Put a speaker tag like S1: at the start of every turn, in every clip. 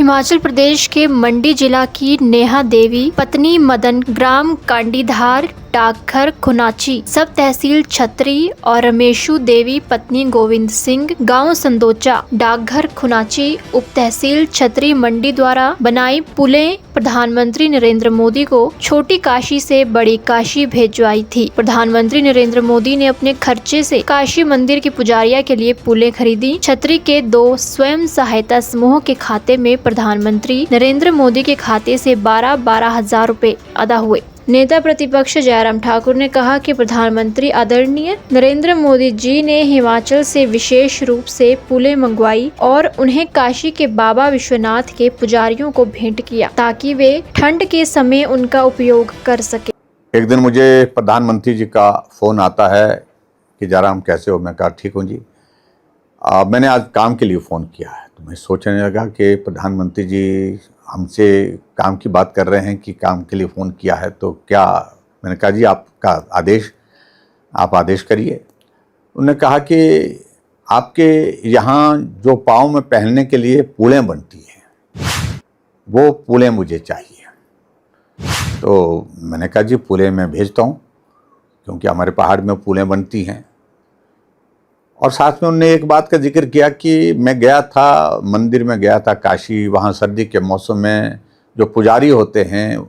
S1: हिमाचल प्रदेश के मंडी जिला की नेहा देवी पत्नी मदन ग्राम कांडीधार डाकघर खुनाची सब तहसील छतरी और रमेशू देवी पत्नी गोविंद सिंह गांव संदोचा डाकघर खुनाची उप तहसील छतरी मंडी द्वारा बनाई पुलें प्रधानमंत्री नरेंद्र मोदी को छोटी काशी से बड़ी काशी भेजवाई थी। प्रधानमंत्री नरेंद्र मोदी ने अपने खर्चे से काशी मंदिर की पुजारिया के लिए पुलें खरीदी। छतरी के 2 स्वयं सहायता समूह के खाते में प्रधानमंत्री नरेंद्र मोदी के खाते से 12,000 रुपए अदा हुए। नेता प्रतिपक्ष जयराम ठाकुर ने कहा कि प्रधानमंत्री आदरणीय नरेंद्र मोदी जी ने हिमाचल से विशेष रूप से पुलें मंगवाई और उन्हें काशी के बाबा विश्वनाथ के पुजारियों को भेंट किया ताकि वे ठंड के समय उनका उपयोग कर सके।
S2: एक दिन मुझे प्रधानमंत्री जी का फ़ोन आता है कि जयराम कैसे हो। मैं कहा ठीक हूँ जी। मैंने आज काम के लिए फ़ोन किया है। तो मैं सोचने लगा कि प्रधानमंत्री जी हमसे काम की बात कर रहे हैं कि काम के लिए फ़ोन किया है तो क्या। मैंने कहा जी आपका आदेश, आप आदेश करिए। उन्होंने कहा कि आपके यहाँ जो पाँव में पहनने के लिए पुलें बनती हैं वो पुलें मुझे चाहिए। तो मैंने कहा जी पुलें मैं भेजता हूँ, क्योंकि हमारे पहाड़ में पुलें बनती हैं। और साथ में उन्होंने एक बात का जिक्र किया कि मैं गया था, मंदिर में गया था काशी। वहाँ सर्दी के मौसम में जो पुजारी होते हैं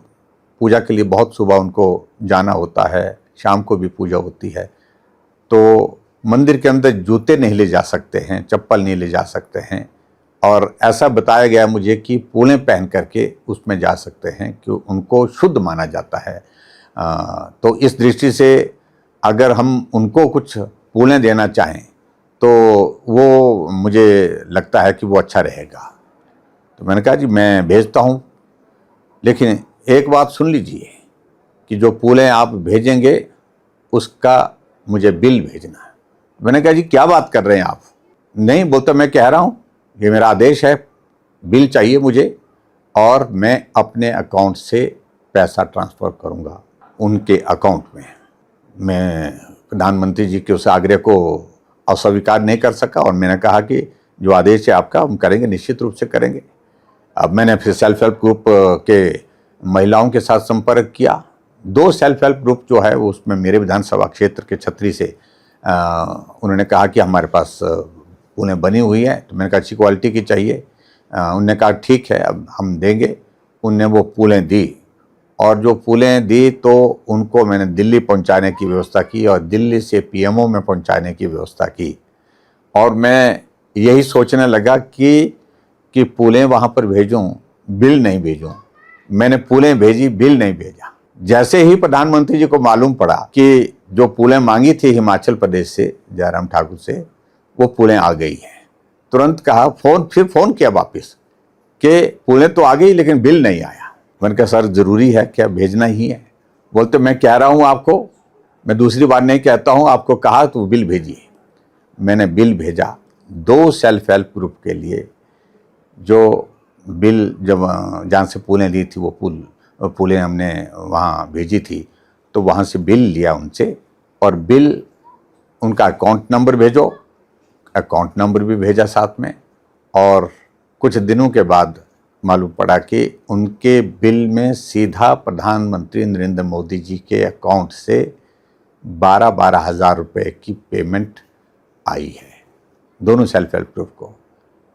S2: पूजा के लिए बहुत सुबह उनको जाना होता है, शाम को भी पूजा होती है। तो मंदिर के अंदर जूते नहीं ले जा सकते हैं, चप्पल नहीं ले जा सकते हैं। और ऐसा बताया गया मुझे कि पुलें पहन करके उसमें जा सकते हैं कि उनको शुद्ध माना जाता है। तो इस दृष्टि से अगर हम उनको कुछ पुलें देना चाहें तो वो मुझे लगता है कि वो अच्छा रहेगा। तो मैंने कहा जी मैं भेजता हूँ, लेकिन एक बात सुन लीजिए कि जो पुलें आप भेजेंगे उसका मुझे बिल भेजना है। मैंने कहा जी क्या बात कर रहे हैं आप। नहीं बोलता, मैं कह रहा हूँ ये मेरा आदेश है, बिल चाहिए मुझे और मैं अपने अकाउंट से पैसा ट्रांसफ़र करूँगा उनके अकाउंट में। मैं प्रधानमंत्री जी के उस आग्रह को अस्वीकार नहीं कर सका और मैंने कहा कि जो आदेश है आपका हम करेंगे, निश्चित रूप से करेंगे। अब मैंने फिर सेल्फ हेल्प ग्रुप के महिलाओं के साथ संपर्क किया। 2 सेल्फ हेल्प ग्रुप जो है वो उसमें मेरे विधानसभा क्षेत्र के छतरी से उन्होंने कहा कि हमारे पास पुलें बनी हुई हैं। तो मैंने कहा अच्छी क्वालिटी की चाहिए। उन्होंने कहा ठीक है अब हम देंगे। उनने वो पुलें दी और जो पुलें दी तो उनको मैंने दिल्ली पहुंचाने की व्यवस्था की और दिल्ली से पीएमओ में पहुंचाने की व्यवस्था की। और मैं यही सोचने लगा कि पुलें वहाँ पर भेजूं, बिल नहीं भेजूं। मैंने पुलें भेजी, बिल नहीं भेजा। जैसे ही प्रधानमंत्री जी को मालूम पड़ा कि जो पुलें मांगी थी हिमाचल प्रदेश से जयराम ठाकुर से वो पुलें आ गई हैं, तुरंत कहा फिर फ़ोन किया वापस कि पुलें तो आ गई लेकिन बिल नहीं आया। मैंने कहा सर ज़रूरी है क्या, भेजना ही है। बोलते मैं कह रहा हूँ आपको, मैं दूसरी बार नहीं कहता हूँ, आपको कहा तो बिल भेजिए। मैंने बिल भेजा 2 सेल्फ हेल्प ग्रुप के लिए। जो बिल जब जहाँ से पुलें ली थी वो पुलें हमने वहाँ भेजी थी तो वहाँ से बिल लिया उनसे और बिल उनका अकाउंट नंबर भेजो, अकाउंट नंबर भी भेजा साथ में। और कुछ दिनों के बाद मालूम पड़ा कि उनके बिल में सीधा प्रधानमंत्री नरेंद्र मोदी जी के अकाउंट से 12,000 रुपए की पेमेंट आई है। दोनों सेल्फ हेल्प ग्रुप को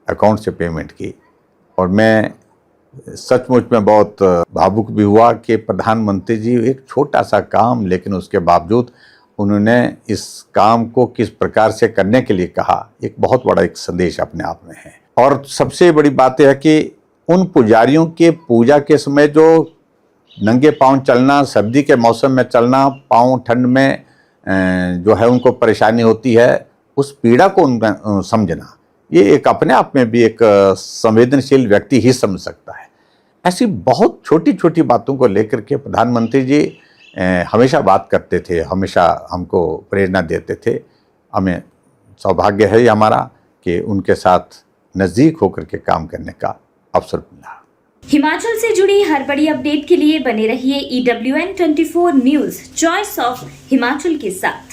S2: अकाउंट से पेमेंट की। और मैं सचमुच में बहुत भावुक भी हुआ कि प्रधानमंत्री जी एक छोटा सा काम, लेकिन उसके बावजूद उन्होंने इस काम को किस प्रकार से करने के लिए कहा, एक बहुत बड़ा एक संदेश अपने आप में है। और सबसे बड़ी बात यह है कि उन पुजारियों के पूजा के समय जो नंगे पांव चलना, सर्दी के मौसम में चलना, पांव ठंड में जो है उनको परेशानी होती है, उस पीड़ा को उनका समझना, ये एक अपने आप में भी एक संवेदनशील व्यक्ति ही समझ सकता है। ऐसी बहुत छोटी छोटी बातों को लेकर के प्रधानमंत्री जी हमेशा बात करते थे, हमेशा हमको प्रेरणा देते थे। हमें सौभाग्य है हमारा कि उनके साथ नज़दीक होकर के काम करने का अवसर मिला।
S3: हिमाचल से जुड़ी हर बड़ी अपडेट के लिए बने रहिए EWN24 news, choice of Himachal के साथ।